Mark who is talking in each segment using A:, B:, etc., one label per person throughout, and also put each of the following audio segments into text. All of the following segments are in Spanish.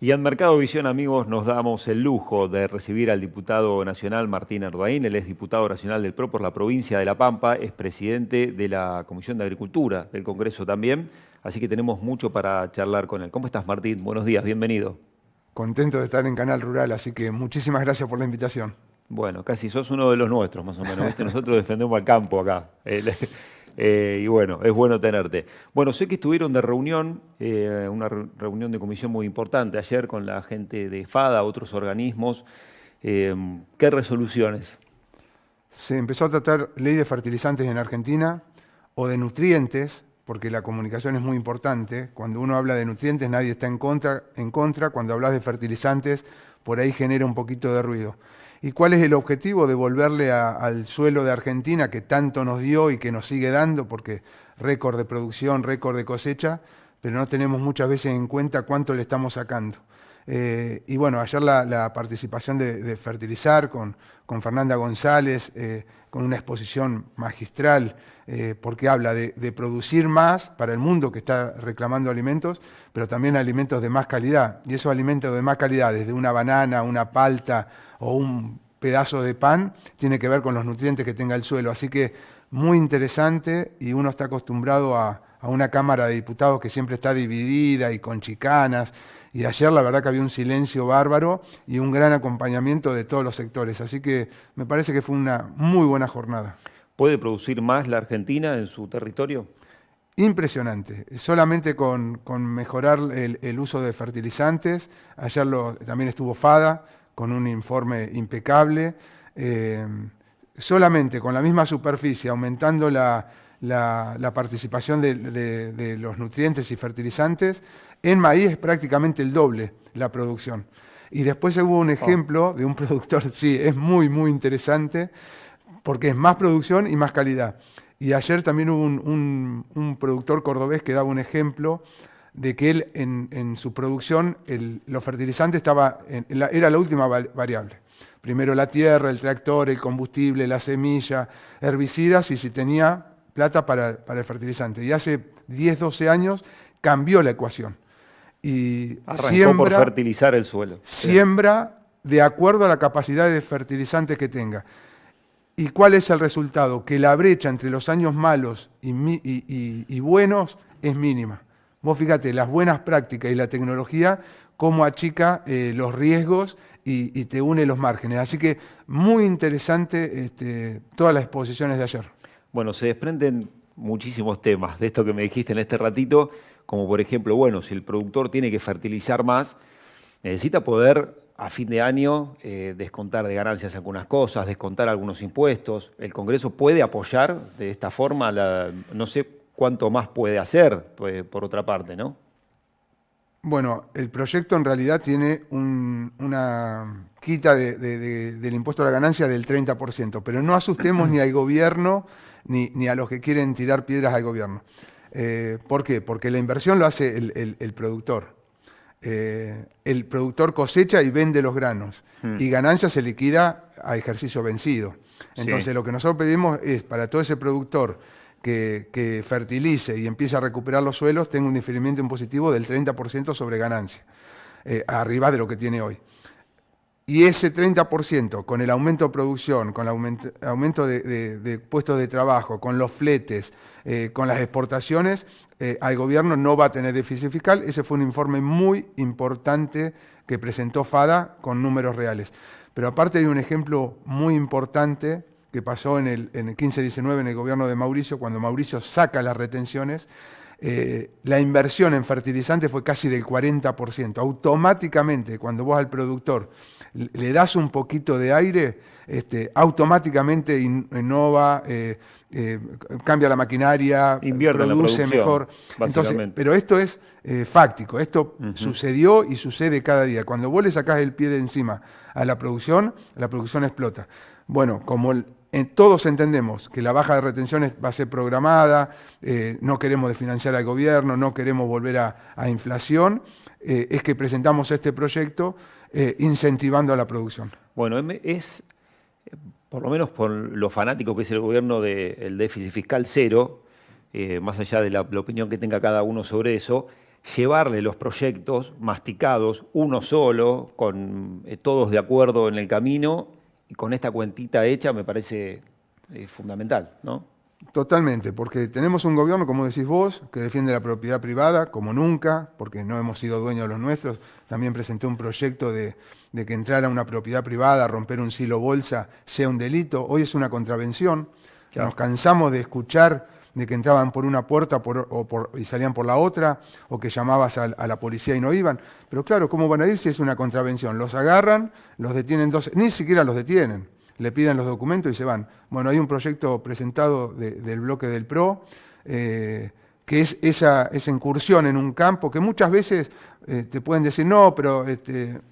A: Y en Mercado Visión, amigos, nos damos el lujo de recibir al diputado nacional Martín Arduin. Él es diputado nacional del PRO por la provincia de La Pampa, es presidente de la Comisión de Agricultura del Congreso también, así que tenemos mucho para charlar con él. ¿Cómo estás, Martín? Buenos días, bienvenido.
B: Contento de estar en Canal Rural, así que muchísimas gracias por la invitación.
A: Bueno, casi sos uno de los nuestros, más o menos, ¿viste? Nosotros defendemos al campo acá. Y bueno, es bueno tenerte. Bueno, sé que estuvieron de reunión, reunión de comisión muy importante ayer con la gente de FADA, otros organismos. ¿Qué resoluciones?
B: Se empezó a tratar ley de fertilizantes en Argentina o de nutrientes, porque la comunicación es muy importante. Cuando uno habla de nutrientes nadie está en contra. Cuando hablas de fertilizantes, por ahí genera un poquito de ruido. ¿Y cuál es el objetivo? Devolverle al suelo de Argentina que tanto nos dio y que nos sigue dando, porque récord de producción, récord de cosecha, pero no tenemos muchas veces en cuenta cuánto le estamos sacando. Y bueno, ayer la participación de Fertilizar con Fernanda González, con una exposición magistral, porque habla de producir más para el mundo que está reclamando alimentos, pero también alimentos de más calidad. Y esos alimentos de más calidad, desde una banana, una palta o un pedazo de pan, tiene que ver con los nutrientes que tenga el suelo. Así que muy interesante, y uno está acostumbrado a una Cámara de Diputados que siempre está dividida y con chicanas. Y ayer la verdad que había un silencio bárbaro y un gran acompañamiento de todos los sectores. Así que me parece que fue una muy buena jornada.
A: ¿Puede producir más la Argentina en su territorio?
B: Impresionante. Solamente con mejorar el uso de fertilizantes. Ayer también estuvo FADA con un informe impecable. Solamente con la misma superficie, aumentando la participación de los nutrientes y fertilizantes, en maíz es prácticamente el doble la producción. Y después hubo un
A: Oh,
B: ejemplo de un productor, sí, es muy, muy interesante, porque es más producción y más calidad. Y ayer también hubo un productor cordobés que daba un ejemplo de que él en su producción, los fertilizantes era la última variable. Primero la tierra, el tractor, el combustible, la semilla, herbicidas, y si tenía plata para el fertilizante. Y hace 10, 12 años cambió la ecuación. Y
A: arrancó por fertilizar el suelo. Sí.
B: siembra de acuerdo a la capacidad de fertilizantes que tenga. ¿Y cuál es el resultado? Que la brecha entre los años malos y buenos es mínima. Vos fíjate, las buenas prácticas y la tecnología, cómo achica los riesgos y te une los márgenes. Así que muy interesante todas las exposiciones de ayer.
A: Bueno, se desprenden muchísimos temas de esto que me dijiste en este ratito, como por ejemplo, bueno, si el productor tiene que fertilizar más, necesita poder a fin de año descontar de ganancias algunas cosas, descontar algunos impuestos. El Congreso puede apoyar de esta forma, no sé cuánto más puede hacer, pues, por otra parte, ¿no?
B: Bueno, el proyecto en realidad tiene una quita del impuesto a la ganancia del 30%, pero no asustemos ni al gobierno ni a los que quieren tirar piedras al gobierno. ¿Por qué? Porque la inversión lo hace el productor. El productor cosecha y vende los granos,
A: Mm,
B: y ganancia se liquida a ejercicio vencido.
A: sí.
B: Entonces lo que nosotros pedimos es para todo ese productor que fertilice y empiece a recuperar los suelos, tenga un diferimiento impositivo del 30% sobre ganancia, arriba de lo que tiene hoy. Y ese 30%, con el aumento de producción, con el aumento de puestos de trabajo, con los fletes, con las exportaciones, al gobierno no va a tener déficit fiscal. Ese fue un informe muy importante que presentó FADA con números reales. Pero aparte hay un ejemplo muy importante que pasó en el 15-19 en el gobierno de Mauricio, cuando Mauricio saca las retenciones. La inversión en fertilizantes fue casi del 40%. Automáticamente, cuando vos al productor le das un poquito de aire, automáticamente innova, cambia la maquinaria,
A: Invierte en la
B: produce
A: producción,
B: mejor. Entonces,
A: básicamente.
B: pero esto es fáctico, esto
A: Ujú.
B: sucedió y sucede cada día. Cuando vos le sacás el pie de encima a la producción explota. Bueno, como todos entendemos que la baja de retenciones va a ser programada, no queremos desfinanciar al gobierno, no queremos volver a inflación, es que presentamos este proyecto incentivando a la producción.
A: Bueno, por lo menos por lo fanático que es el gobierno del déficit fiscal cero, más allá de la opinión que tenga cada uno sobre eso, llevarle los proyectos masticados, uno solo, con todos de acuerdo en el camino, y con esta cuentita hecha me parece fundamental, ¿no?
B: Totalmente, porque tenemos un gobierno, como decís vos, que defiende la propiedad privada como nunca, porque no hemos sido dueños de los nuestros. También presenté un proyecto de que entrar a una propiedad privada, romper un silo bolsa, sea un delito. Hoy es una contravención. Claro. Nos cansamos de escuchar de que entraban por una puerta y salían por la otra, o que llamabas a la policía y no iban. Pero claro, ¿cómo van a ir si es una contravención? Los agarran, los detienen ni siquiera los detienen. Le piden los documentos y se van. Bueno, hay un proyecto presentado del bloque del PRO, que es esa incursión en un campo que muchas veces te pueden decir, no, pero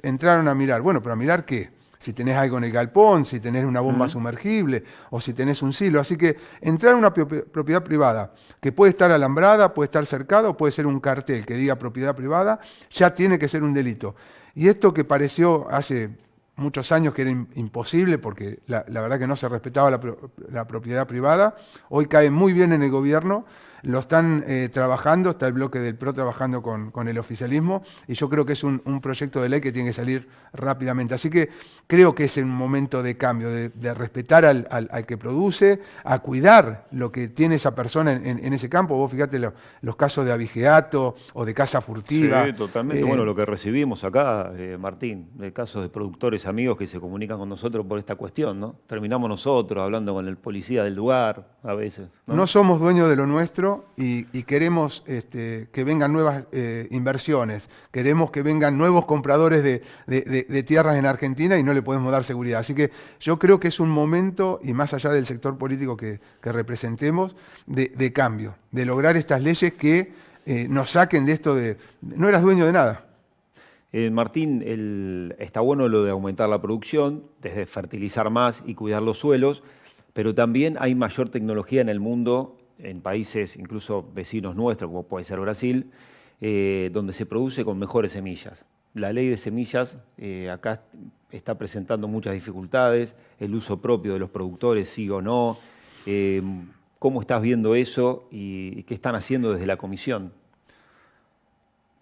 B: entraron a mirar. Bueno, pero ¿a mirar qué? Si tenés algo en el galpón, si tenés una bomba sumergible o si tenés un silo. Así que entrar a una propiedad privada, que puede estar alambrada, puede estar cercada o puede ser un cartel que diga propiedad privada, ya tiene que ser un delito. Y esto que pareció hace muchos años que era imposible porque la verdad que no se respetaba la propiedad privada, hoy cae muy bien en el gobierno, lo están trabajando, está el bloque del PRO trabajando con el oficialismo y yo creo que es un proyecto de ley que tiene que salir rápidamente. Así que creo que es un momento de cambio, de respetar al que produce, a cuidar lo que tiene esa persona en ese campo. Vos fíjate los casos de abigeato o de caza furtiva.
A: Sí, totalmente. Bueno, lo que recibimos acá, Martín, de casos de productores amigos que se comunican con nosotros por esta cuestión, ¿no? Terminamos nosotros hablando con el policía del lugar a veces, ¿no?
B: No somos dueños de lo nuestro y queremos que vengan nuevas inversiones, queremos que vengan nuevos compradores de tierras en Argentina y no le podemos dar seguridad. Así que yo creo que es un momento, y más allá del sector político que representemos, de cambio, de lograr estas leyes que nos saquen de esto de no eras dueño de nada.
A: Martín, está bueno lo de aumentar la producción, desde fertilizar más y cuidar los suelos, pero también hay mayor tecnología en el mundo, en países incluso vecinos nuestros, como puede ser Brasil, donde se produce con mejores semillas. La ley de semillas acá está presentando muchas dificultades, el uso propio de los productores, sí o no. ¿Cómo estás viendo eso y qué están haciendo desde la comisión?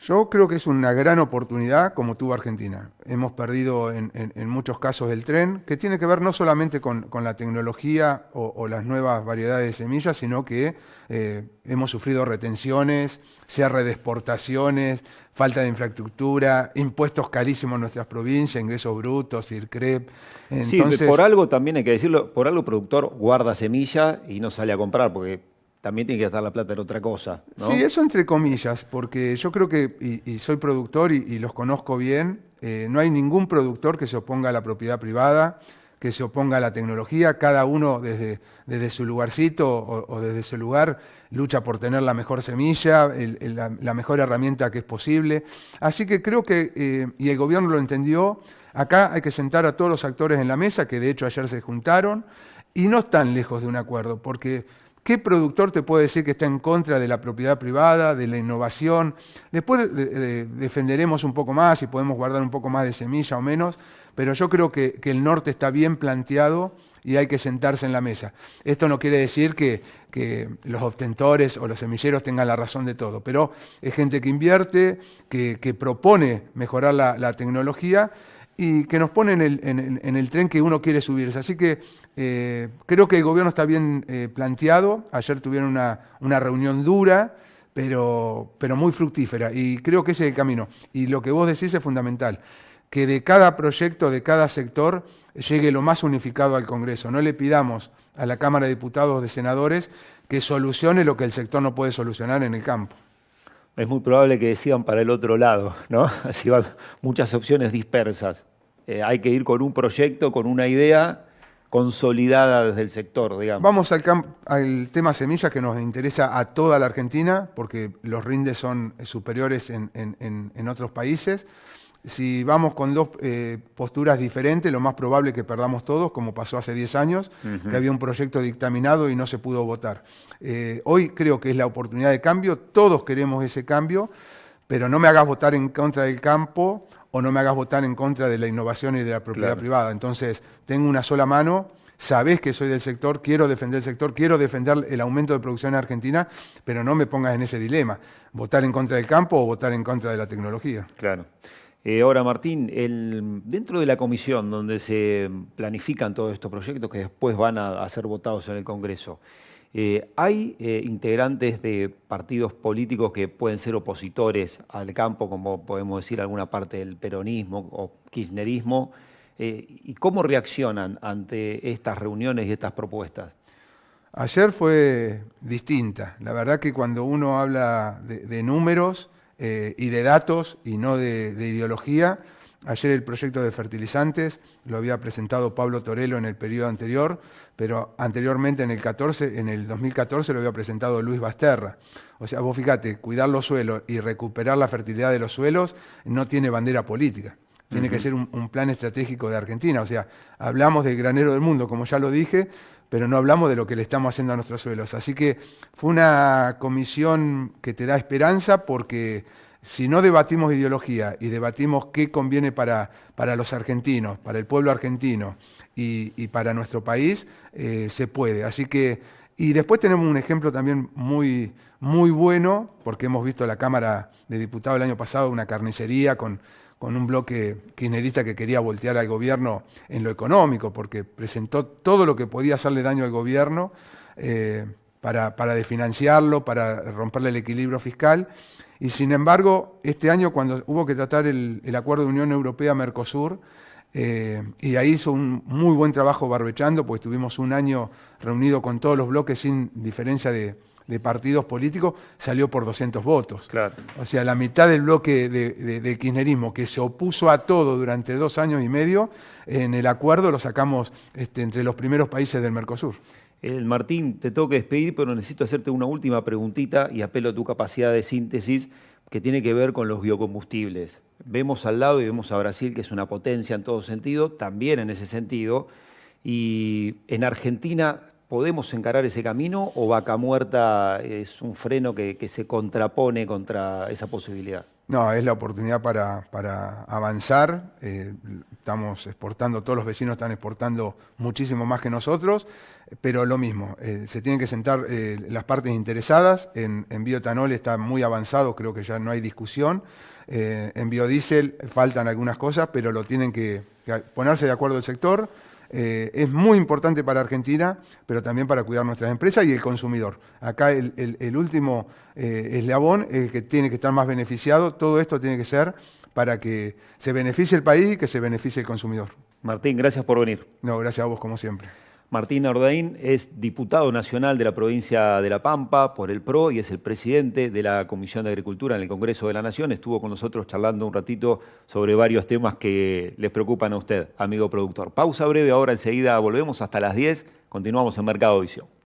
B: Yo creo que es una gran oportunidad como tuvo Argentina. Hemos perdido en muchos casos el tren, que tiene que ver no solamente con la tecnología o las nuevas variedades de semillas, sino que hemos sufrido retenciones, cierre de exportaciones, falta de infraestructura, impuestos carísimos en nuestras provincias, ingresos brutos, IRCREP.
A: Entonces, sí, por algo también hay que decirlo, por algo el productor guarda semilla y no sale a comprar, porque también tiene que gastar la plata en otra cosa, ¿no?
B: Sí, eso entre comillas, porque yo creo que, y soy productor y los conozco bien, no hay ningún productor que se oponga a la propiedad privada, que se oponga a la tecnología, cada uno desde su lugarcito o desde su lugar lucha por tener la mejor semilla, la mejor herramienta que es posible. Así que creo que, y el gobierno lo entendió, acá hay que sentar a todos los actores en la mesa, que de hecho ayer se juntaron, y no están lejos de un acuerdo, porque ¿qué productor te puede decir que está en contra de la propiedad privada, de la innovación? Después defenderemos un poco más y podemos guardar un poco más de semilla o menos, pero yo creo que el norte está bien planteado y hay que sentarse en la mesa. Esto no quiere decir que los obtentores o los semilleros tengan la razón de todo, pero es gente que invierte, que propone mejorar la tecnología y que nos pone en el tren que uno quiere subirse. Así que creo que el gobierno está bien planteado. Ayer tuvieron una reunión dura, pero muy fructífera, y creo que ese es el camino. Y lo que vos decís es fundamental, que de cada proyecto, de cada sector, llegue lo más unificado al Congreso. No le pidamos a la Cámara de Diputados o de Senadores que solucione lo que el sector no puede solucionar en el campo.
A: Es muy probable que decidan para el otro lado, ¿no? Así van muchas opciones dispersas. Hay que ir con un proyecto, con una idea consolidada desde el sector, digamos.
B: Vamos al tema semillas, que nos interesa a toda la Argentina, porque los rindes son superiores en otros países. Si vamos con dos posturas diferentes, lo más probable es que perdamos todos, como pasó hace 10 años, que había un proyecto dictaminado y no se pudo votar. Hoy creo que es la oportunidad de cambio, todos queremos ese cambio, pero no me hagas votar en contra del campo o no me hagas votar en contra de la innovación y de la propiedad privada. Entonces, tengo una sola mano sabés que soy del sector, quiero defender el aumento de producción en Argentina, pero no me pongas en ese dilema, votar en contra del campo o votar en contra de la tecnología.
A: Claro. Ahora, Martín, dentro de la comisión donde se planifican todos estos proyectos que después van a ser votados en el Congreso, ¿hay integrantes de partidos políticos que pueden ser opositores al campo, como podemos decir alguna parte del peronismo o kirchnerismo? ¿Y cómo reaccionan ante estas reuniones y estas propuestas?
B: Ayer fue distinta. La verdad que cuando uno habla de números y de datos y no de ideología, ayer el proyecto de fertilizantes lo había presentado Pablo Torello en el periodo anterior, pero anteriormente en el 2014 lo había presentado Luis Basterra. O sea, vos fíjate, cuidar los suelos y recuperar la fertilidad de los suelos no tiene bandera política. Tiene que ser un plan estratégico de Argentina. O sea, hablamos del granero del mundo, como ya lo dije, pero no hablamos de lo que le estamos haciendo a nuestros suelos. Así que fue una comisión que te da esperanza porque si no debatimos ideología y debatimos qué conviene para los argentinos, para el pueblo argentino y para nuestro país, se puede. Así que, y después tenemos un ejemplo también muy, muy bueno, porque hemos visto en la Cámara de Diputados el año pasado una carnicería con un bloque kirchnerista que quería voltear al gobierno en lo económico, porque presentó todo lo que podía hacerle daño al gobierno para desfinanciarlo, para romperle el equilibrio fiscal. Y sin embargo, este año cuando hubo que tratar el acuerdo de Unión Europea-Mercosur, y ahí hizo un muy buen trabajo barbechando, pues tuvimos un año reunido con todos los bloques sin diferencia de partidos políticos, salió por 200 votos.
A: Claro.
B: O sea, la mitad del bloque de kirchnerismo que se opuso a todo durante 2 años y medio, en el acuerdo lo sacamos entre los primeros países del Mercosur.
A: Martín, te tengo que despedir, pero necesito hacerte una última preguntita y apelo a tu capacidad de síntesis que tiene que ver con los biocombustibles. Vemos al lado y vemos a Brasil, que es una potencia en todo sentido, también en ese sentido. Y en Argentina, ¿podemos encarar ese camino o Vaca Muerta es un freno que se contrapone contra esa posibilidad?
B: No, es la oportunidad para avanzar. Estamos exportando, todos los vecinos están exportando muchísimo más que nosotros, pero lo mismo, se tienen que sentar las partes interesadas. En bioetanol está muy avanzado, creo que ya no hay discusión. En biodiesel faltan algunas cosas, pero lo tienen que ponerse de acuerdo el sector. Es muy importante para Argentina, pero también para cuidar nuestras empresas y el consumidor. Acá el último eslabón es el que tiene que estar más beneficiado. Todo esto tiene que ser para que se beneficie el país y que se beneficie el consumidor.
A: Martín, gracias por venir.
B: No, gracias a vos como siempre.
A: Martín Ordaín es diputado nacional de la provincia de La Pampa por el PRO y es el presidente de la Comisión de Agricultura en el Congreso de la Nación. Estuvo con nosotros charlando un ratito sobre varios temas que les preocupan a usted, amigo productor. Pausa breve, ahora enseguida volvemos hasta las 10. Continuamos en Mercado Visión.